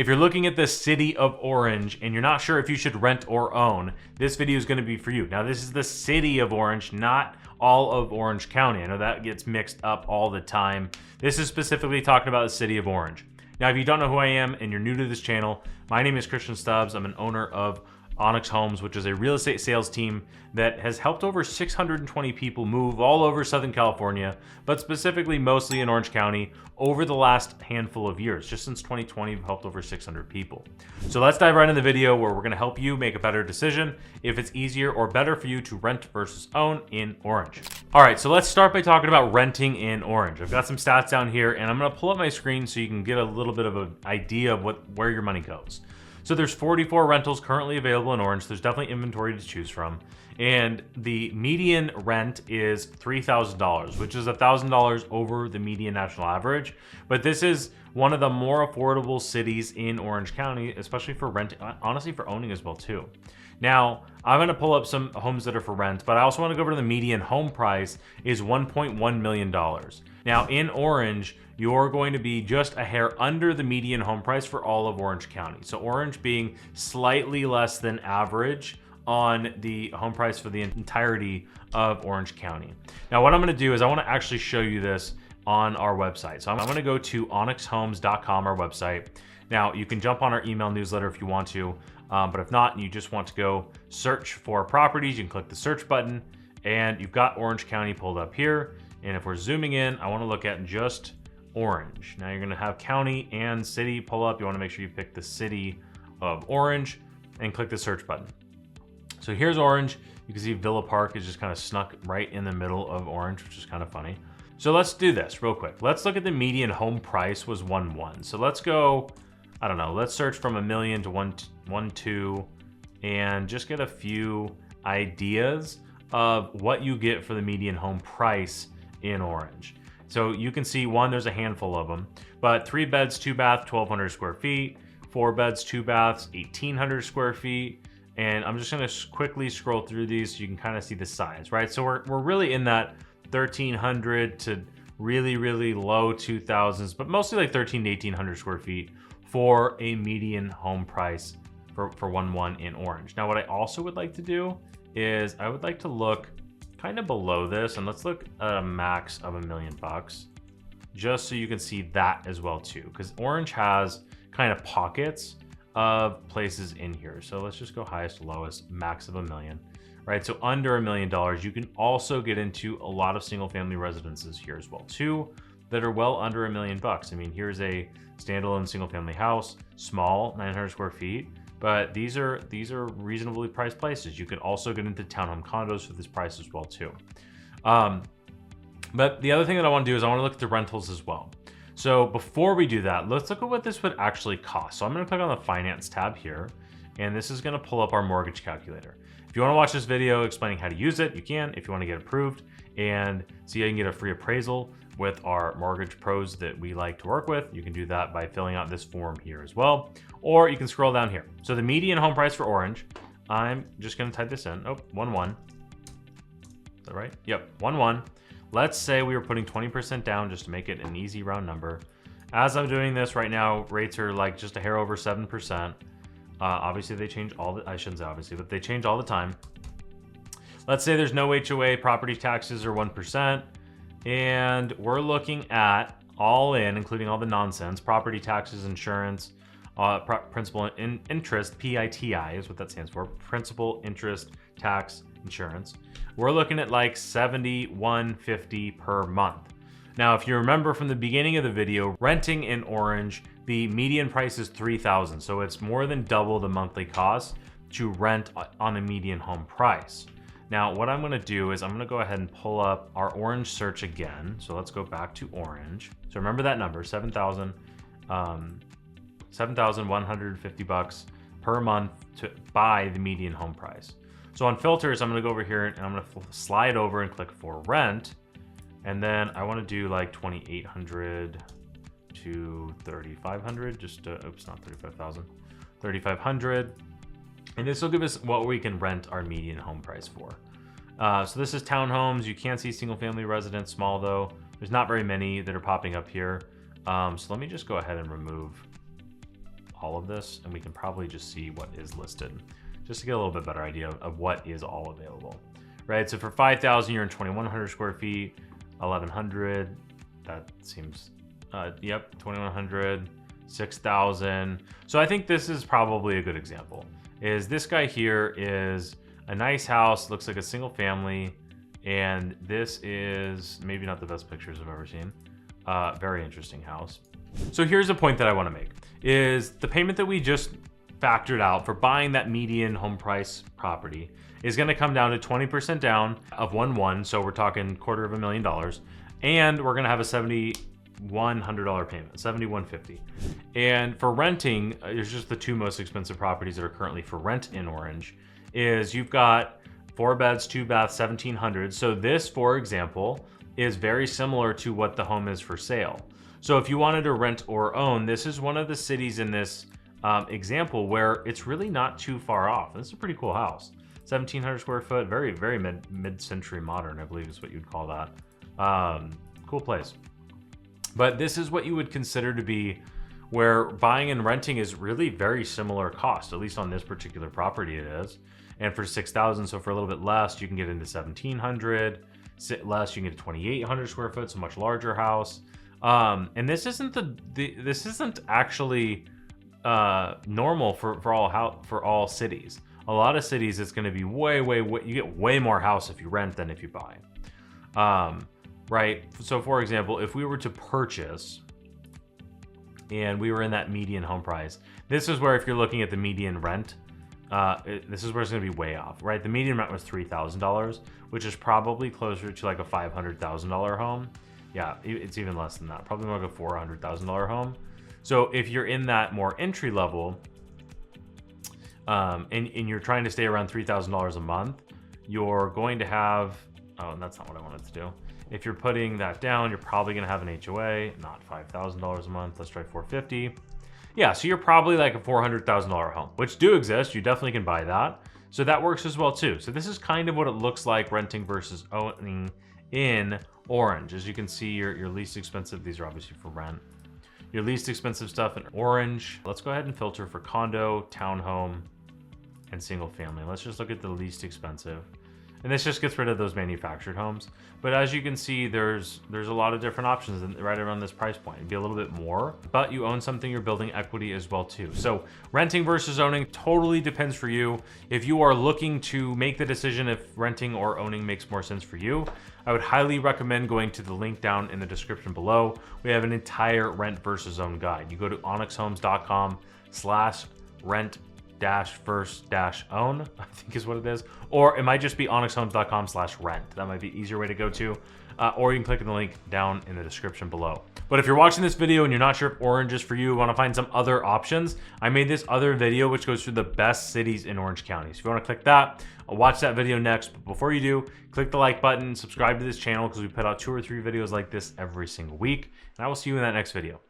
If you're looking at the city of Orange and you're not sure if you should rent or own, this video is going to be for you. Now, this is the city of Orange, not all of Orange County. I know that gets mixed up all the time. This is specifically talking about the city of Orange. Now, if you don't know who I am and you're new to this channel, my name is Christian Stubbs. I'm an owner of Onyx Homes, which is a real estate sales team that has helped over 620 people move all over Southern California, but specifically mostly in Orange County over the last handful of years. Just since 2020, we've helped over 600 people. So let's dive right into the video where we're going to help you make a better decision if it's easier or better for you to rent versus own in Orange. All right, so let's start by talking about renting in Orange. I've got some stats down here and I'm going to pull up my screen so you can get a little bit of an idea of where your money goes. So there's 44 rentals currently available in Orange. There's definitely inventory to choose from. And the median rent is $3,000, which is $1,000 over the median national average. But this is one of the more affordable cities in Orange County, especially for rent, honestly for owning as well too. Now, I'm gonna pull up some homes that are for rent, but I also wanna go over to the median home price is $1.1 million. Now in Orange, you're going to be just a hair under the median home price for all of Orange County. So Orange being slightly less than average on the home price for the entirety of Orange County. Now what I'm gonna do is I wanna actually show you this on our website. So I'm gonna go to onyxhomes.com, our website. Now you can jump on our email newsletter if you want to, but if not, and you just want to go search for properties, you can click the search button and you've got Orange County pulled up here. And if we're zooming in, I wanna look at just Orange. Now you're gonna have county and city pull up. You wanna make sure you pick the city of Orange and click the search button. So here's Orange. You can see Villa Park is just kind of snuck right in the middle of Orange, which is kind of funny. So let's do this real quick. Let's look at the median home price was 1.1. So let's go, I don't know, let's search from $1 million to 1.2 and just get a few ideas of what you get for the median home price in Orange. So you can see there's a handful of them, but 3 beds, 2 baths, 1,200 square feet, 4 beds, 2 baths, 1,800 square feet. And I'm just gonna quickly scroll through these so you can kind of see the size, right? So we're really in that 1,300 to really, really low 2,000s, but mostly like 1,300 to 1,800 square feet for a median home price for 1.1 in Orange. Now, what I also would like to do is I would like to look kind of below this, and let's look at a max of $1 million, just so you can see that as well too, because Orange has kind of pockets of places in here. So let's just go highest to lowest, max of $1 million, right? So under $1 million, you can also get into a lot of single family residences here as well too, that are well under $1 million. I mean, here's a standalone single family house, small, 900 square feet, but these are reasonably priced places. You could also get into townhome condos for this price as well too. But the other thing that I want to do is I want to look at the rentals as well. So before we do that, let's look at what this would actually cost. So I'm going to click on the finance tab here, and this is going to pull up our mortgage calculator. If you want to watch this video explaining how to use it, you can. If you want to get approved and see how you can get a free appraisal with our mortgage pros that we like to work with, you can do that by filling out this form here as well, or you can scroll down here. So the median home price for Orange, I'm just going to type this in. Oh, 1.1. Is that right? Yep, 1.1. Let's say we were putting 20% down just to make it an easy round number. As I'm doing this right now, rates are like just a hair over 7%. Obviously they change I shouldn't say obviously, but they change all the time. Let's say there's no HOA, property taxes are 1. And we're looking at all in, including all the nonsense, property taxes, insurance, principal interest, PITI is what that stands for, principal, interest, tax, insurance. We're looking at like $71.50 per month. Now, if you remember from the beginning of the video, renting in Orange, the median price is $3,000. So it's more than double the monthly cost to rent on the median home price. Now, what I'm going to do is I'm going to go ahead and pull up our Orange search again. So let's go back to Orange. So remember that number, $7,150 per month to buy the median home price. So on filters, I'm going to go over here and I'm going to slide over and click for rent. And then I want to do like 2,800 to 3,500, just oops, not 35,000, 3,500. And this will give us what we can rent our median home price for. So this is townhomes. You can see single family residence, small though. There's not very many that are popping up here. So let me just go ahead and remove all of this, and we can probably just see what is listed, just to get a little bit better idea of what is all available, right? So for 5,000, you're in 2,100 square feet, 1,100. That seems, yep, 2,100, 6,000. So I think this is probably a good example. Is this guy here is a nice house, looks like a single family, and this is maybe not the best pictures I've ever seen. Very interesting house. So here's a point that I want to make, is the payment that we just factored out for buying that median home price property is going to come down to 20% down of 1.1. So we're talking $250,000, and we're going to have a $7,100 payment, $7,150. And for renting, it's just the two most expensive properties that are currently for rent in Orange. Is you've got 4 beds, 2 baths, 1,700. So this, for example, is very similar to what the home is for sale. So if you wanted to rent or own, this is one of the cities in this example where it's really not too far off. This is a pretty cool house. 1,700 square foot, very, very mid-century modern, I believe is what you'd call that. Cool place. But this is what you would consider to be where buying and renting is really very similar cost, at least on this particular property it is. And for 6,000, so for a little bit less, you can get into 1,700. Less, you can get a 2,800 square foot, so much larger house. And this isn't this isn't actually normal for all cities. A lot of cities, it's going to be way, you get way more house if you rent than if you buy. Right. So for example, if we were to purchase and we were in that median home price, this is where if you're looking at the median rent, this is where it's going to be way off, right? The median rent was $3,000, which is probably closer to like a $500,000 home. Yeah, it's even less than that, probably like a $400,000 home. So if you're in that more entry level, and you're trying to stay around $3,000 a month, you're going to have, oh, that's not what I wanted to do. If you're putting that down, you're probably going to have an HOA, not $5,000 a month. Let's try $450,000. Yeah, so you're probably like a $400,000 home, which do exist. You definitely can buy that. So that works as well too. So this is kind of what it looks like renting versus owning in Orange. As you can see, your least expensive, these are obviously for rent. Your least expensive stuff in Orange. Let's go ahead and filter for condo, townhome, and single family. Let's just look at the least expensive. And this just gets rid of those manufactured homes. But as you can see, there's a lot of different options right around this price point. It'd be a little bit more, but you own something, you're building equity as well too. So renting versus owning totally depends for you. If you are looking to make the decision if renting or owning makes more sense for you, I would highly recommend going to the link down in the description below. We have an entire rent versus own guide. You go to onyxhomes.com/rent-first-own, I think is what it is, or it might just be onyxhomes.com/rent. That might be an easier way to go to, or you can click on the link down in the description below. But if you're watching this video and you're not sure if Orange is for you, want to find some other options, I made this other video which goes through the best cities in Orange County. So if you want to click that, I'll watch that video next. But before you do, click the like button, subscribe to this channel because we put out 2 or 3 videos like this every single week, and I will see you in that next video.